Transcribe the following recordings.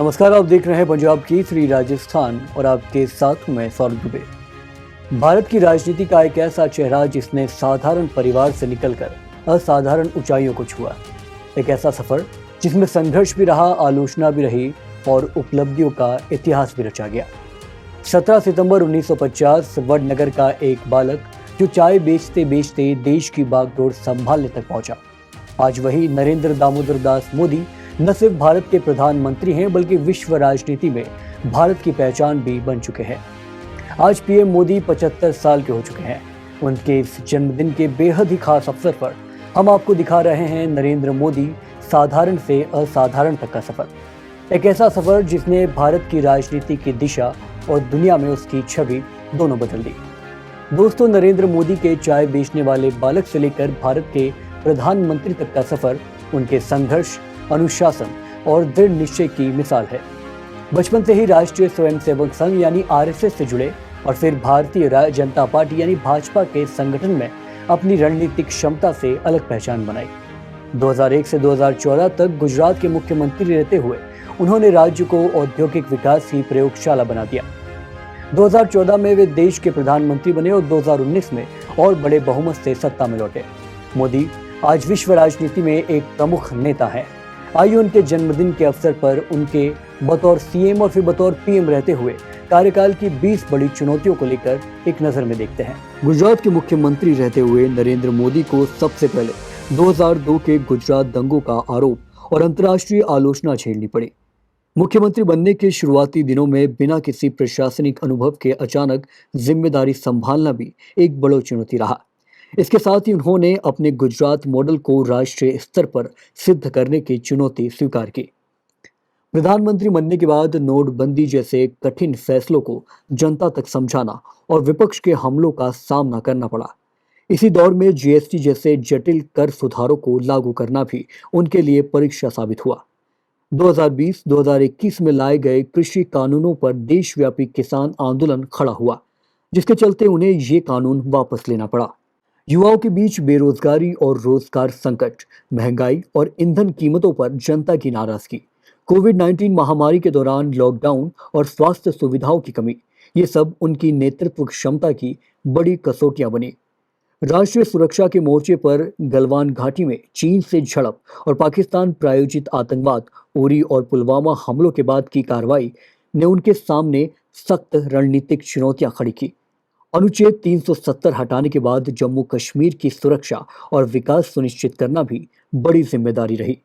नमस्कार, आप देख रहे हैं पंजाब की 3 राजस्थान और आपके साथ हूं मैं सौरभ दुबे। भारत की राजनीति का एक ऐसा चेहरा जिसने साधारण परिवार से निकलकर असाधारण ऊंचाइयों को छुआ। एक ऐसा सफर जिसमें संघर्ष भी रहा, आलोचना भी रही और उपलब्धियों का इतिहास भी रचा गया। 17 सितंबर 1950 वडनगर का एक बालक जो चाय बेचते बेचते देश की बागडोर संभालने तक पहुंचा। आज वही नरेंद्र दामोदर दास मोदी न सिर्फ भारत के प्रधानमंत्री हैं बल्कि विश्व राजनीति में भारत की पहचान भी बन चुके हैं। आज पीएम मोदी 75 साल के हो चुके हैं। उनके इस जन्मदिन के बेहद ही खास अवसर पर हम आपको दिखा रहे हैं नरेंद्र मोदी साधारण से असाधारण तक का सफर। एक ऐसा सफर जिसने भारत की राजनीति की दिशा और दुनिया में उसकी छवि दोनों बदल दी। दोस्तों, नरेंद्र मोदी के चाय बेचने वाले बालक से लेकर भारत के प्रधानमंत्री तक का सफर उनके संघर्ष, अनुशासन और दृढ़ निश्चय की मिसाल है। बचपन से ही राष्ट्रीय स्वयंसेवक संघ यानी आरएसएस से जुड़े और फिर भारतीय जनता पार्टी यानी भाजपा के संगठन में अपनी रणनीतिक क्षमता से अलग पहचान बनाई। 2001 से 2014 तक गुजरात के मुख्यमंत्री रहते हुए उन्होंने राज्य को औद्योगिक विकास की प्रयोगशाला बना दिया। 2014 में वे देश के प्रधानमंत्री बने और 2019 में और बड़े बहुमत से सत्ता में लौटे। मोदी आज विश्व राजनीति में एक प्रमुख नेता है। आइए उनके जन्मदिन के अवसर पर उनके बतौर सीएम और फिर बतौर पीएम रहते हुए कार्यकाल की 20 बड़ी चुनौतियों को लेकर एक नजर में देखते हैं। गुजरात के मुख्यमंत्री रहते हुए नरेंद्र मोदी को सबसे पहले 2002 के गुजरात दंगों का आरोप और अंतर्राष्ट्रीय आलोचना झेलनी पड़ी। मुख्यमंत्री बनने के शुरुआती दिनों में बिना किसी प्रशासनिक अनुभव के अचानक जिम्मेदारी संभालना भी एक बड़ी चुनौती रहा। इसके साथ ही उन्होंने अपने गुजरात मॉडल को राष्ट्रीय स्तर पर सिद्ध करने की चुनौती स्वीकार की। प्रधानमंत्री बनने के बाद नोटबंदी जैसे कठिन फैसलों को जनता तक समझाना और विपक्ष के हमलों का सामना करना पड़ा। इसी दौर में जीएसटी जैसे जटिल कर सुधारों को लागू करना भी उनके लिए परीक्षा साबित हुआ। 2020-2021 में लाए गए कृषि कानूनों पर देशव्यापी किसान आंदोलन खड़ा हुआ, जिसके चलते उन्हें ये कानून वापस लेना पड़ा। युवाओं के बीच बेरोजगारी और रोजगार संकट, महंगाई और ईंधन कीमतों पर जनता की नाराजगी, कोविड-19 महामारी के दौरान लॉकडाउन और स्वास्थ्य सुविधाओं की कमी, ये सब उनकी नेतृत्व क्षमता की बड़ी कसौटियां बनी। राष्ट्रीय सुरक्षा के मोर्चे पर गलवान घाटी में चीन से झड़प और पाकिस्तान प्रायोजित आतंकवाद, उरी और पुलवामा हमलों के बाद की कार्रवाई ने उनके सामने सख्त रणनीतिक चुनौतियां खड़ी की। अनुच्छेद 370 हटाने के बाद जम्मू कश्मीर की सुरक्षा और विकास सुनिश्चित करना भी बड़ी जिम्मेदारी रही।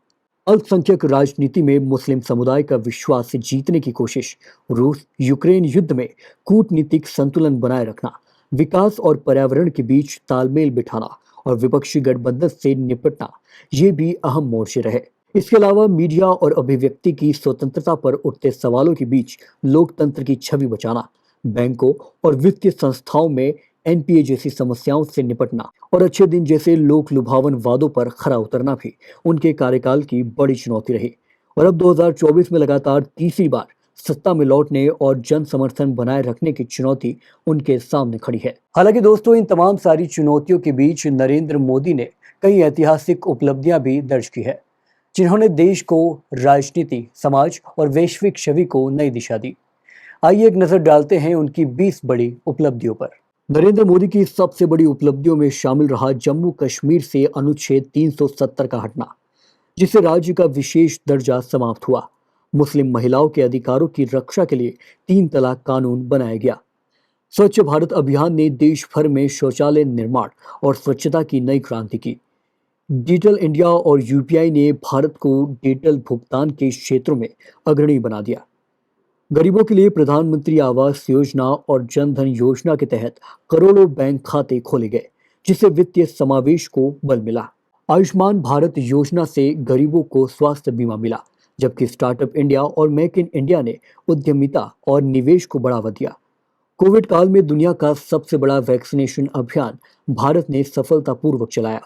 अल्पसंख्यक राजनीति में मुस्लिम समुदाय का विश्वास जीतने की कोशिश, रूस यूक्रेन युद्ध में कूटनीतिक संतुलन बनाए रखना, विकास और पर्यावरण के बीच तालमेल बिठाना और विपक्षी गठबंधन से निपटना, ये भी अहम मोर्चे रहे। इसके अलावा मीडिया और अभिव्यक्ति की स्वतंत्रता पर उठते सवालों के बीच लोकतंत्र की छवि बचाना, बैंकों और वित्तीय संस्थाओं में एनपीए जैसी समस्याओं से निपटना और अच्छे दिन जैसे लोक लुभावन वादों पर खरा उतरना भी उनके कार्यकाल की बड़ी चुनौती रही। और अब 2024 में लगातार तीसरी बार सत्ता में लौटने और जन समर्थन बनाए रखने की चुनौती उनके सामने खड़ी है। हालांकि दोस्तों, इन तमाम सारी चुनौतियों के बीच नरेंद्र मोदी ने कई ऐतिहासिक उपलब्धियां भी दर्ज की है, जिन्होंने देश को, राजनीति, समाज और वैश्विक छवि को नई दिशा दी। आइए एक नजर डालते हैं उनकी 20 बड़ी उपलब्धियों पर। नरेंद्र मोदी की सबसे बड़ी उपलब्धियों में शामिल रहा जम्मू कश्मीर से अनुच्छेद 370 का हटना, जिससे राज्य का विशेष दर्जा समाप्त हुआ। मुस्लिम महिलाओं के अधिकारों की रक्षा के लिए 3 तलाक कानून बनाया गया। स्वच्छ भारत अभियान ने देश भर में शौचालय निर्माण और स्वच्छता की नई क्रांति की। डिजिटल इंडिया और यूपीआई ने भारत को डिजिटल भुगतान के क्षेत्रों में अग्रणी बना दिया। गरीबों के लिए प्रधानमंत्री आवास योजना और जन धन योजना के तहत करोड़ों बैंक खाते खोले गए, जिससे वित्तीय समावेश को बल मिला। आयुष्मान भारत योजना से गरीबों को स्वास्थ्य बीमा मिला, जबकि स्टार्टअप इंडिया और मेक इन इंडिया ने उद्यमिता और निवेश को बढ़ावा दिया। कोविड काल में दुनिया का सबसे बड़ा वैक्सीनेशन अभियान भारत ने सफलतापूर्वक चलाया।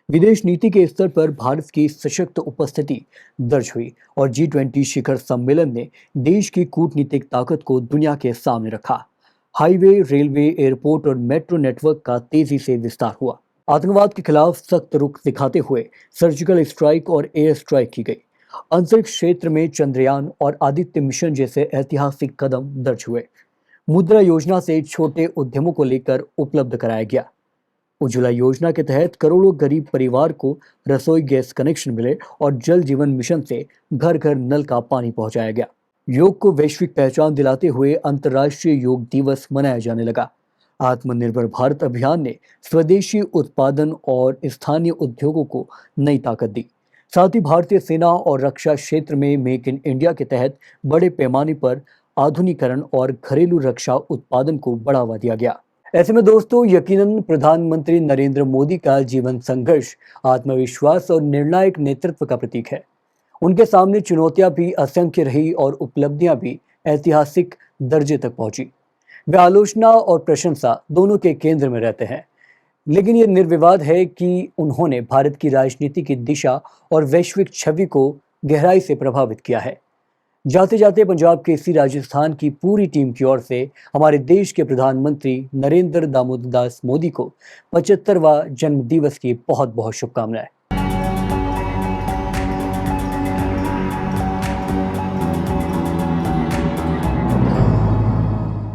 विदेश नीति के स्तर पर भारत की सशक्त उपस्थिति दर्ज हुई और G20 शिखर सम्मेलन ने देश की कूटनीतिक ताकत को दुनिया के सामने रखा। हाईवे, रेलवे, एयरपोर्ट और मेट्रो नेटवर्क का तेजी से विस्तार हुआ। आतंकवाद के खिलाफ सख्त रुख दिखाते हुए सर्जिकल स्ट्राइक और एयर स्ट्राइक की गई। अंतरिक्ष क्षेत्र में चंद्रयान और आदित्य मिशन जैसे ऐतिहासिक कदम दर्ज हुए। मुद्रा योजना से छोटे उद्यमों को लेकर उपलब्ध कराया गया। उज्ज्वला योजना के तहत करोड़ों गरीब परिवार को रसोई गैस कनेक्शन मिले और जल जीवन मिशन से घर घर नल का पानी पहुंचाया गया। योग को वैश्विक पहचान दिलाते हुए अंतर्राष्ट्रीय योग दिवस मनाया जाने लगा। आत्मनिर्भर भारत अभियान ने स्वदेशी उत्पादन और स्थानीय उद्योगों को नई ताकत दी। साथ ही भारतीय सेना और रक्षा क्षेत्र में मेक इन इंडिया के तहत बड़े पैमाने पर आधुनिकीकरण और घरेलू रक्षा उत्पादन को बढ़ावा दिया गया। ऐसे में दोस्तों, यकीनन प्रधानमंत्री नरेंद्र मोदी का जीवन संघर्ष आत्मविश्वास और निर्णायक नेतृत्व का प्रतीक है। उनके सामने चुनौतियां भी असंख्य रही और उपलब्धियां भी ऐतिहासिक दर्जे तक पहुंची। वे आलोचना और प्रशंसा दोनों के केंद्र में रहते हैं, लेकिन ये निर्विवाद है कि उन्होंने भारत की राजनीति की दिशा और वैश्विक छवि को गहराई से प्रभावित किया है। जाते जाते पंजाब केसरी राजस्थान की पूरी टीम की ओर से हमारे देश के प्रधानमंत्री नरेंद्र दामोदर दास मोदी को 75वां जन्म दिवस की बहुत बहुत शुभकामनाएं।